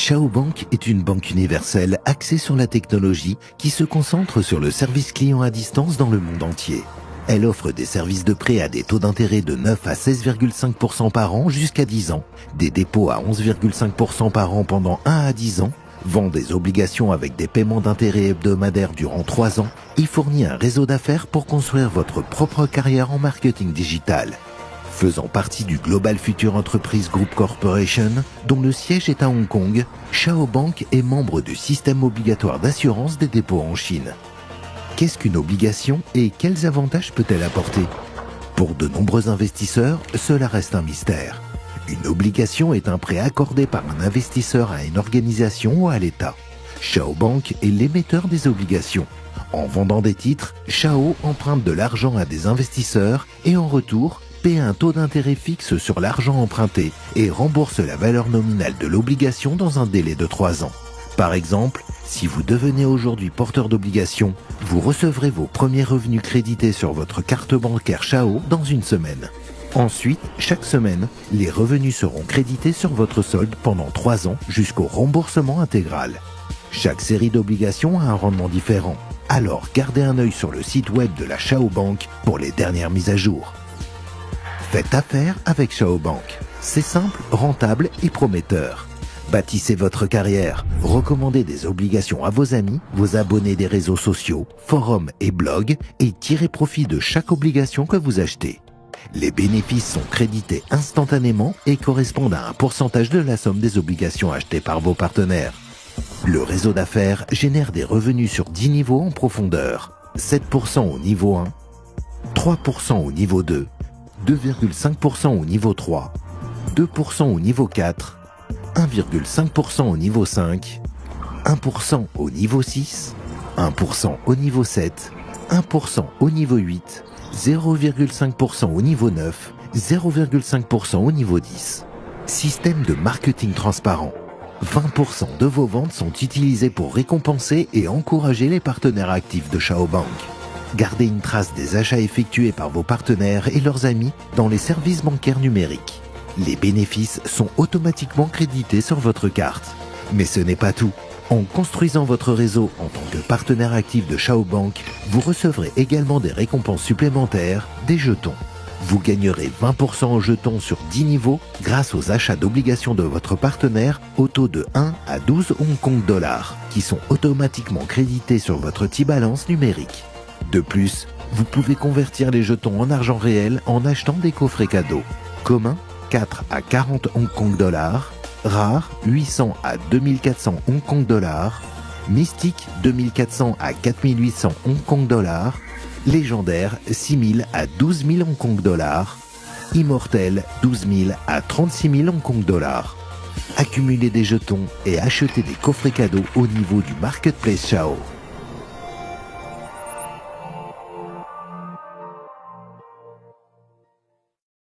Shao Bank est une banque universelle axée sur la technologie qui se concentre sur le service client à distance dans le monde entier. Elle offre des services de prêt à des taux d'intérêt de 9 à 16,5% par an jusqu'à 10 ans, des dépôts à 11,5% par an pendant 1 à 10 ans, vend des obligations avec des paiements d'intérêt hebdomadaires durant 3 ans et fournit un réseau d'affaires pour construire votre propre carrière en marketing digital. Faisant partie du Global Future Enterprise Group Corporation, dont le siège est à Hong Kong, Shao Bank est membre du système obligatoire d'assurance des dépôts en Chine. Qu'est-ce qu'une obligation et quels avantages peut-elle apporter? Pour de nombreux investisseurs, cela reste un mystère. Une obligation est un prêt accordé par un investisseur à une organisation ou à l'État. Shao Bank est l'émetteur des obligations. En vendant des titres, Shao emprunte de l'argent à des investisseurs et en retour, paie un taux d'intérêt fixe sur l'argent emprunté et rembourse la valeur nominale de l'obligation dans un délai de 3 ans. Par exemple, si vous devenez aujourd'hui porteur d'obligations, vous recevrez vos premiers revenus crédités sur votre carte bancaire Shao dans une semaine. Ensuite, chaque semaine, les revenus seront crédités sur votre solde pendant 3 ans jusqu'au remboursement intégral. Chaque série d'obligations a un rendement différent. Alors gardez un œil sur le site web de la Shao Bank pour les dernières mises à jour. Faites affaire avec Shao Bank. C'est simple, rentable et prometteur. Bâtissez votre carrière, recommandez des obligations à vos amis, vos abonnés des réseaux sociaux, forums et blogs et tirez profit de chaque obligation que vous achetez. Les bénéfices sont crédités instantanément et correspondent à un pourcentage de la somme des obligations achetées par vos partenaires. Le réseau d'affaires génère des revenus sur 10 niveaux en profondeur, 7% au niveau 1, 3% au niveau 2, 2,5% au niveau 3, 2% au niveau 4, 1,5% au niveau 5, 1% au niveau 6, 1% au niveau 7, 1% au niveau 8, 0,5% au niveau 9, 0,5% au niveau 10. Système de marketing transparent. 20% de vos ventes sont utilisées pour récompenser et encourager les partenaires actifs de Shao Bank. Gardez une trace des achats effectués par vos partenaires et leurs amis dans les services bancaires numériques. Les bénéfices sont automatiquement crédités sur votre carte. Mais ce n'est pas tout. En construisant votre réseau en tant que partenaire actif de Shao Bank, vous recevrez également des récompenses supplémentaires, des jetons. Vous gagnerez 20% en jetons sur 10 niveaux grâce aux achats d'obligations de votre partenaire au taux de 1 à 12 Hong Kong dollars, qui sont automatiquement crédités sur votre T-Balance numérique. De plus, vous pouvez convertir les jetons en argent réel en achetant des coffrets cadeaux. Commun, 4 à 40 Hong Kong dollars. Rare, 800 à 2400 Hong Kong dollars. Mystique, 2400 à 4800 Hong Kong dollars. Légendaire, 6000 à 12 000 Hong Kong dollars. Immortel, 12 000 à 36 000 Hong Kong dollars. Accumulez des jetons et achetez des coffrets cadeaux au niveau du Marketplace Shao.